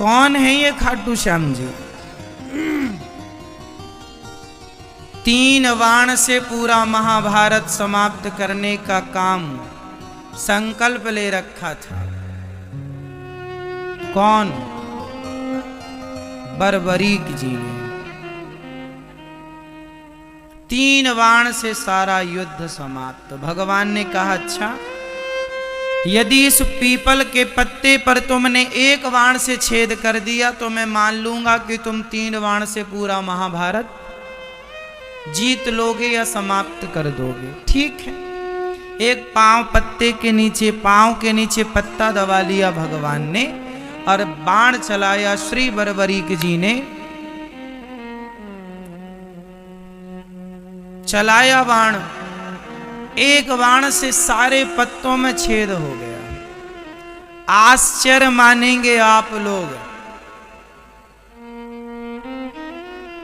कौन है ये खाटू श्याम जी? 3 बाण से पूरा महाभारत समाप्त करने का काम संकल्प ले रखा था। कौन? बर्बरीक जी ने 3 बाण से सारा युद्ध समाप्त। भगवान ने कहा, अच्छा यदि इस पीपल के पत्ते पर तुमने 1 बाण से छेद कर दिया तो मैं मान लूंगा कि तुम 3 बाण से पूरा महाभारत जीत लोगे या समाप्त कर दोगे। ठीक है। एक पांव पत्ते के नीचे, पांव के नीचे पत्ता दबा लिया भगवान ने और बाण चलाया श्री बर्बरीक जी ने। चलाया बाण, 1 बाण से सारे पत्तों में छेद हो गया। आश्चर्य मानेंगे आप लोग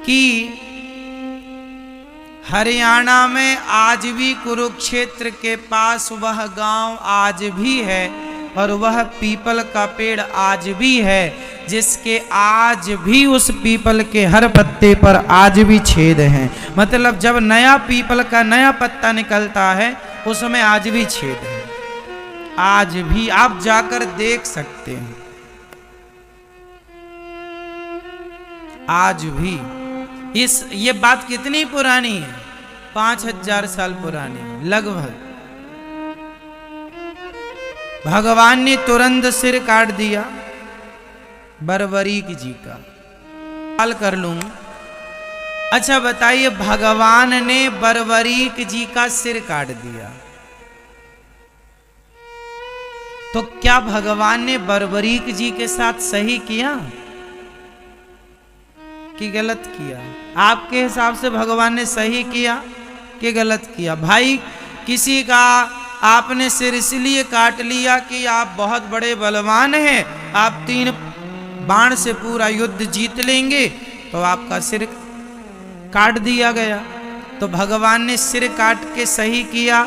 कि हरियाणा में आज भी कुरुक्षेत्र के पास वह गांव आज भी है और वह पीपल का पेड़ आज भी है, जिसके आज भी उस पीपल के हर पत्ते पर आज भी छेद हैं। मतलब जब नया पीपल का नया पत्ता निकलता है उसमें आज भी छेद है। आज भी आप जाकर देख सकते हैं। आज भी ये बात कितनी पुरानी है? 5000 साल पुरानी लगभग। भगवान ने तुरंत सिर काट दिया बर्बरीक जी का। सवाल कर लूं, अच्छा बताइए, भगवान ने बर्बरीक जी का सिर काट दिया तो क्या भगवान ने बर्बरीक जी के साथ सही किया कि गलत किया? आपके हिसाब से भगवान ने सही किया कि गलत किया? भाई किसी का आपने सिर इसलिए काट लिया कि आप बहुत बड़े बलवान हैं, आप 3 बाण से पूरा युद्ध जीत लेंगे, तो आपका सिर काट दिया गया। तो भगवान ने सिर काट के सही किया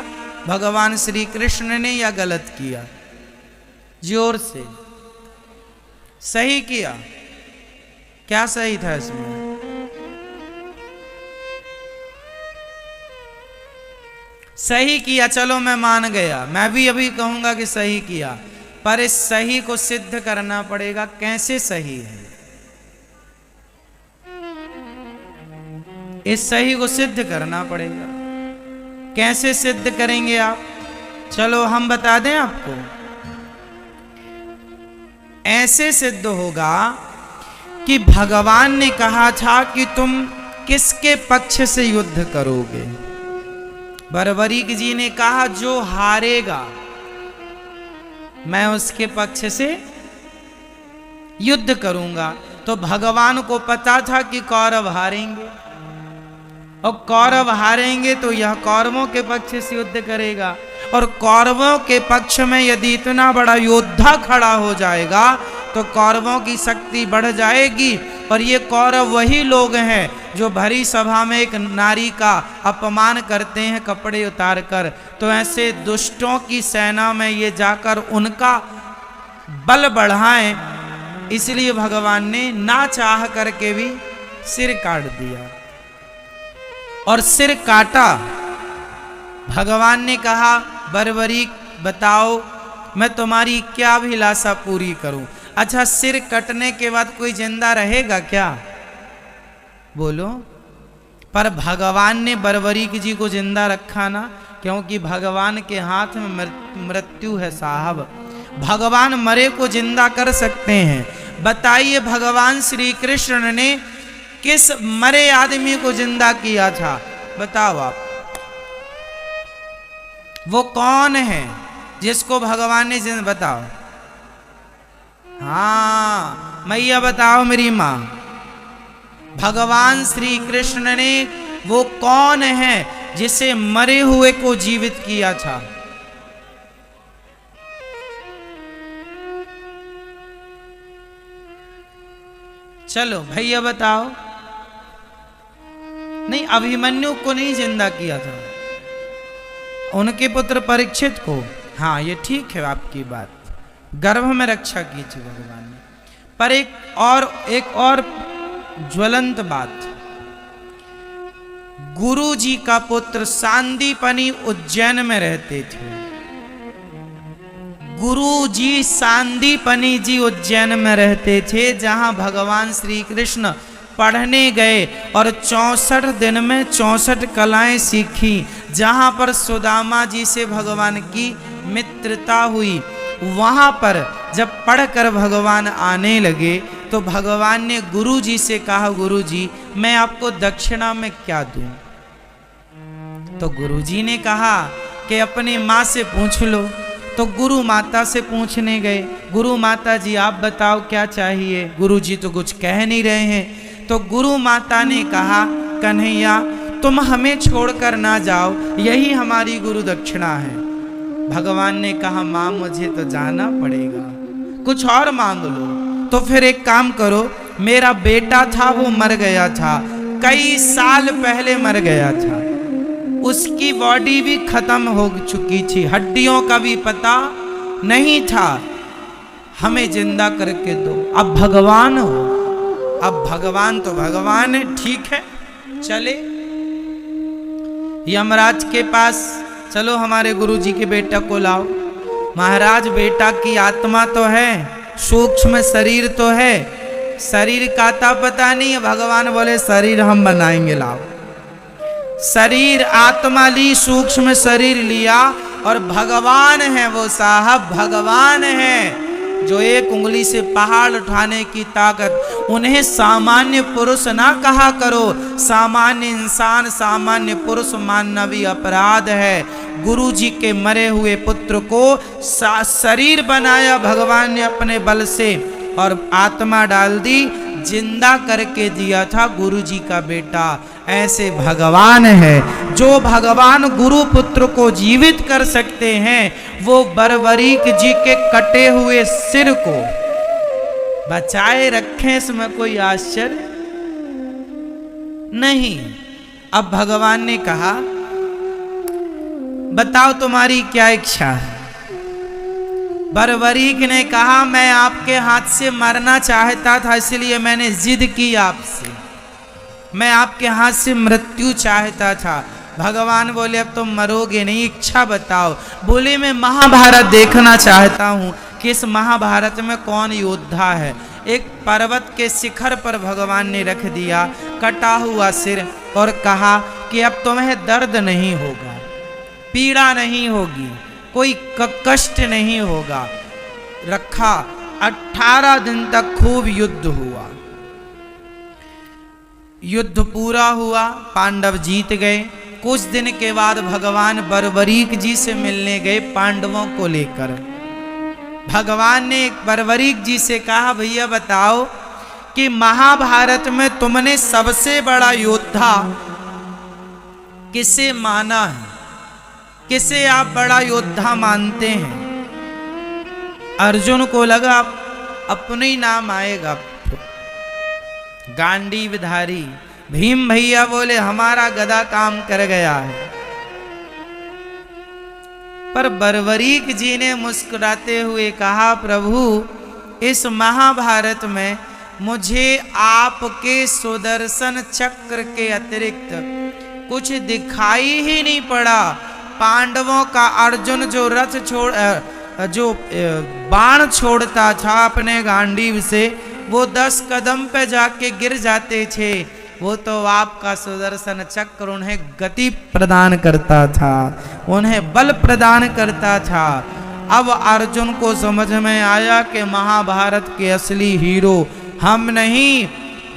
भगवान श्री कृष्ण ने या गलत किया? जोर से। सही किया। क्या सही था इसमें? सही किया। चलो मैं मान गया, मैं भी अभी कहूंगा कि सही किया, पर इस सही को सिद्ध करना पड़ेगा। कैसे सही है? इस सही को सिद्ध करना पड़ेगा। कैसे सिद्ध करेंगे आप? चलो हम बता दें आपको। ऐसे सिद्ध होगा कि भगवान ने कहा था कि तुम किसके पक्ष से युद्ध करोगे? बर्बरीक जी ने कहा जो हारेगा मैं उसके पक्ष से युद्ध करूंगा। तो भगवान को पता था कि कौरव हारेंगे, और कौरव हारेंगे तो यह कौरवों के पक्ष से युद्ध करेगा, और कौरवों के पक्ष में यदि इतना बड़ा योद्धा खड़ा हो जाएगा तो कौरवों की शक्ति बढ़ जाएगी। और ये कौरव वही लोग हैं जो भरी सभा में एक नारी का अपमान करते हैं कपड़े उतार कर। तो ऐसे दुष्टों की सेना में ये जाकर उनका बल बढ़ाएं, इसलिए भगवान ने ना चाह करके भी सिर काट दिया। और सिर काटा, भगवान ने कहा बर्बरीक बताओ मैं तुम्हारी क्या अभिलाषा पूरी करूं? अच्छा, सिर कटने के बाद कोई जिंदा रहेगा क्या? बोलो। पर भगवान ने बर्बरीक जी को जिंदा रखा ना, क्योंकि भगवान के हाथ में मृत्यु है साहब। भगवान मरे को जिंदा कर सकते हैं। बताइए भगवान श्री कृष्ण ने किस मरे आदमी को जिंदा किया था? बताओ आप। वो कौन है जिसको भगवान ने जिंदा? बताओ। हाँ मैया बताओ मेरी माँ। भगवान श्री कृष्ण ने वो कौन है जिसे मरे हुए को जीवित किया था? चलो भैया बताओ। नहीं, अभिमन्यु को नहीं जिंदा किया था, उनके पुत्र परीक्षित को। हाँ ये ठीक है आपकी बात, गर्भ में रक्षा की थी भगवान ने। पर एक और ज्वलंत बात, गुरु जी का पुत्र सांदीपनी उज्जैन में रहते थे। गुरु जी सांदीपनी जी उज्जैन में रहते थे, जहां भगवान श्री कृष्ण पढ़ने गए और 64 दिन में 64 कलाएं सीखी, जहां पर सुदामा जी से भगवान की मित्रता हुई। वहां पर जब पढ़कर भगवान आने लगे तो भगवान ने गुरु जी से कहा, गुरु जी मैं आपको दक्षिणा में क्या दूं? तो गुरु जी ने कहा कि अपनी माँ से पूछ लो। तो गुरु माता से पूछने गए, गुरु माता जी आप बताओ क्या चाहिए? गुरु जी तो कुछ कह नहीं रहे हैं। तो गुरु माता ने कहा, कन्हैया तुम हमें छोड़कर ना जाओ, यही हमारी गुरु दक्षिणा है। भगवान ने कहा, माँ मुझे तो जाना पड़ेगा, कुछ और मांग लो। तो फिर एक काम करो, मेरा बेटा था वो मर गया था, कई साल पहले मर गया था, उसकी बॉडी भी खत्म हो चुकी थी, हड्डियों का भी पता नहीं था, हमें जिंदा करके दो। अब भगवान हो, अब भगवान तो भगवान है, ठीक है चले यमराज के पास, चलो हमारे गुरु जी के बेटा को लाओ। महाराज बेटा की आत्मा तो है, सूक्ष्म शरीर तो है, शरीर का पता नहीं है। भगवान बोले शरीर हम बनाएंगे, लाओ। शरीर आत्मा ली, सूक्ष्म शरीर लिया, और भगवान है वो साहब, भगवान है जो एक उंगली से पहाड़ उठाने की ताकत। उन्हें सामान्य पुरुष ना कहा करो, सामान्य इंसान सामान्य पुरुष मानना भी अपराध है। गुरु जी के मरे हुए पुत्र को शरीर बनाया भगवान ने अपने बल से, और आत्मा डाल दी, जिंदा करके दिया था गुरु जी का बेटा। ऐसे भगवान है, जो भगवान गुरु पुत्र को जीवित कर सकते हैं, वो बरबरीक जी के कटे हुए सिर को बचाए रखें, इसमें कोई आश्चर्य नहीं। अब भगवान ने कहा, बताओ तुम्हारी क्या इच्छा है? बरबरीक ने कहा, मैं आपके हाथ से मरना चाहता था, इसलिए मैंने जिद की आपसे, मैं आपके हाथ से मृत्यु चाहता था। भगवान बोले, अब तुम मरोगे नहीं, इच्छा बताओ। बोले, मैं महाभारत देखना चाहता हूँ कि इस महाभारत में कौन योद्धा है। एक पर्वत के शिखर पर भगवान ने रख दिया कटा हुआ सिर, और कहा कि अब तुम्हें दर्द नहीं होगा, पीड़ा नहीं होगी, कोई कष्ट नहीं होगा। रखा, 18 दिन तक खूब युद्ध हुआ। युद्ध पूरा हुआ, पांडव जीत गए। कुछ दिन के बाद भगवान बरबरीक जी से मिलने गए पांडवों को लेकर। भगवान ने बरबरीक जी से कहा, भैया बताओ कि महाभारत में तुमने सबसे बड़ा योद्धा किसे माना है, किसे आप बड़ा योद्धा मानते हैं? अर्जुन को लगा अपने ही नाम आएगा, गांडीवधारी। भीम भैया बोले, हमारा गदा काम कर गया है। पर बरबरीक जी ने मुस्कुराते हुए कहा, प्रभु इस महाभारत में मुझे आपके सुदर्शन चक्र के अतिरिक्त कुछ दिखाई ही नहीं पड़ा। पांडवों का अर्जुन जो रथ जो बाण छोड़ता था अपने गांडीव से, वो 10 कदम पे जाके गिर जाते थे। वो तो आपका सुदर्शन चक्र उन्हें गति प्रदान करता था, उन्हें बल प्रदान करता था। अब अर्जुन को समझ में आया कि महाभारत के असली हीरो हम नहीं,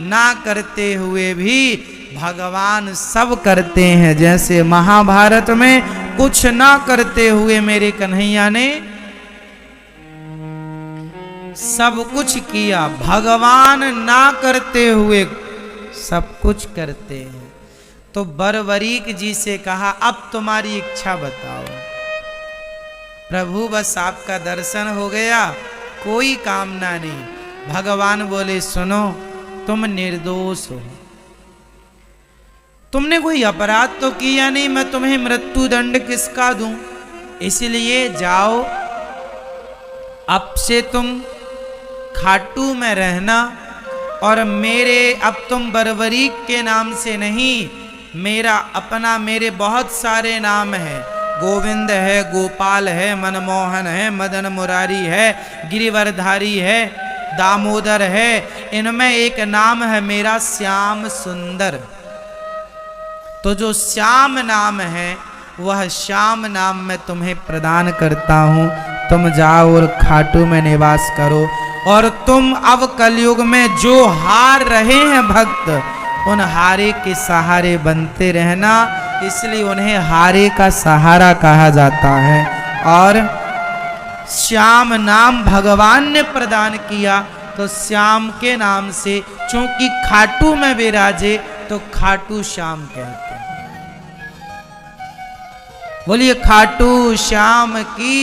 ना करते हुए भी भगवान सब करते हैं। जैसे महाभारत में कुछ ना करते हुए मेरे कन्हैया ने सब कुछ किया, भगवान ना करते हुए सब कुछ करते हैं। तो बरबरीक जी से कहा, अब तुम्हारी इच्छा बताओ। प्रभु बस आपका दर्शन हो गया, कोई कामना नहीं। भगवान बोले, सुनो तुम निर्दोष हो, तुमने कोई अपराध तो किया नहीं, मैं तुम्हें मृत्यु दंड किसका दूं? इसलिए जाओ, अब से तुम खाटू में रहना, और मेरे अब तुम बरबरीक के नाम से नहीं, मेरा अपना, मेरे बहुत सारे नाम है, गोविंद है, गोपाल है, मनमोहन है, मदन मुरारी है, गिरिवरधारी है, दामोदर है, इनमें एक नाम है मेरा श्याम सुंदर। तो जो श्याम नाम है वह श्याम नाम मैं तुम्हें प्रदान करता हूँ। तुम जाओ और खाटू में निवास करो, और तुम अब कलयुग में जो हार रहे हैं भक्त, उन हारे के सहारे बनते रहना, इसलिए उन्हें हारे का सहारा कहा जाता है। और श्याम नाम भगवान ने प्रदान किया, तो श्याम के नाम से चूंकि खाटू में विराजे तो खाटू श्याम कहते हैं। बोलिए खाटू श्याम की।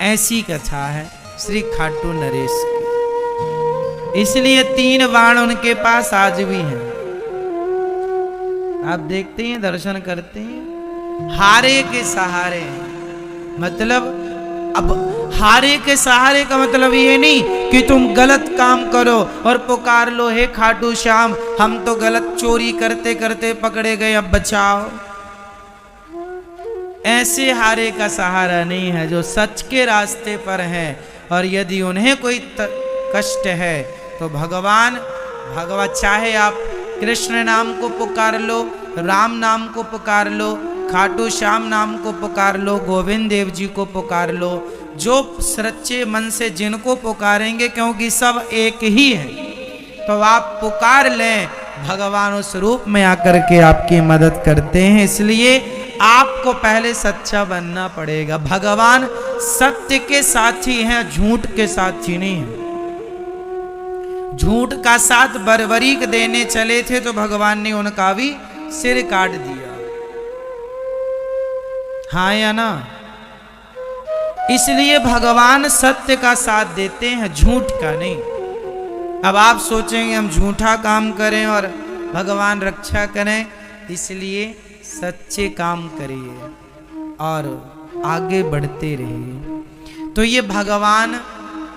ऐसी कथा है श्री खाटू नरेश की, इसलिए 3 बाण उनके पास आज भी हैं। आप देखते हैं, दर्शन करते हैं, हारे के सहारे, मतलब अब हारे के सहारे का मतलब ये नहीं कि तुम गलत काम करो और पुकार लो हे खाटू श्याम, हम तो गलत चोरी करते करते पकड़े गए, अब बचाओ। ऐसे हारे का सहारा नहीं है, जो सच के रास्ते पर है, और यदि उन्हें कोई कष्ट है तो भगवान चाहे आप कृष्ण नाम को पुकार लो, राम नाम को पुकार लो, खाटू श्याम नाम को पुकार लो, गोविंद देव जी को पुकार लो, जो सच्चे मन से जिनको पुकारेंगे, क्योंकि सब एक ही है, तो आप पुकार लें, भगवान उस रूप में आकर के आपकी मदद करते हैं। इसलिए आपको पहले सच्चा बनना पड़ेगा। भगवान सत्य के साथी हैं, झूठ के साथी नहीं है। झूठ का साथ बरबरीक देने चले थे तो भगवान ने उनका भी सिर काट दिया, हाँ या ना। इसलिए भगवान सत्य का साथ देते हैं, झूठ का नहीं। अब आप सोचेंगे हम झूठा काम करें और भगवान रक्षा करें, इसलिए सच्चे काम करिए और आगे बढ़ते रहिए। तो ये भगवान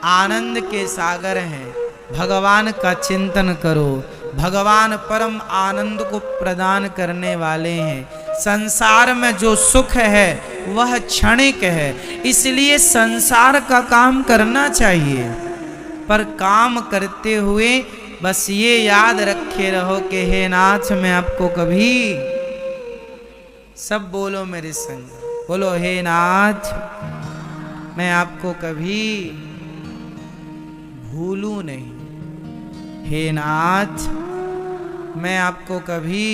आनंद के सागर हैं, भगवान का चिंतन करो, भगवान परम आनंद को प्रदान करने वाले हैं। संसार में जो सुख है वह क्षणिक है, इसलिए संसार का काम करना चाहिए, पर काम करते हुए बस ये याद रखे रहो कि हे नाथ, मैं आपको कभी, सब बोलो मेरे संग, बोलो हे नाथ, मैं आपको कभी भूलूं नहीं, हे नाथ, मैं आपको कभी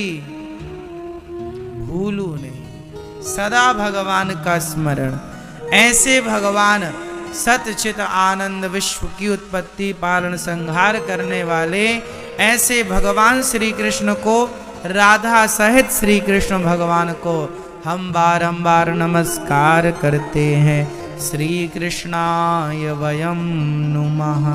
भूलूं नहीं। सदा भगवान का स्मरण। ऐसे भगवान सतचित आनंद, विश्व की उत्पत्ति पालन संहार करने वाले, ऐसे भगवान श्री कृष्ण को, राधा सहित श्री कृष्ण भगवान को हम बारंबार नमस्कार करते हैं। श्री कृष्णाय वयं नुमः।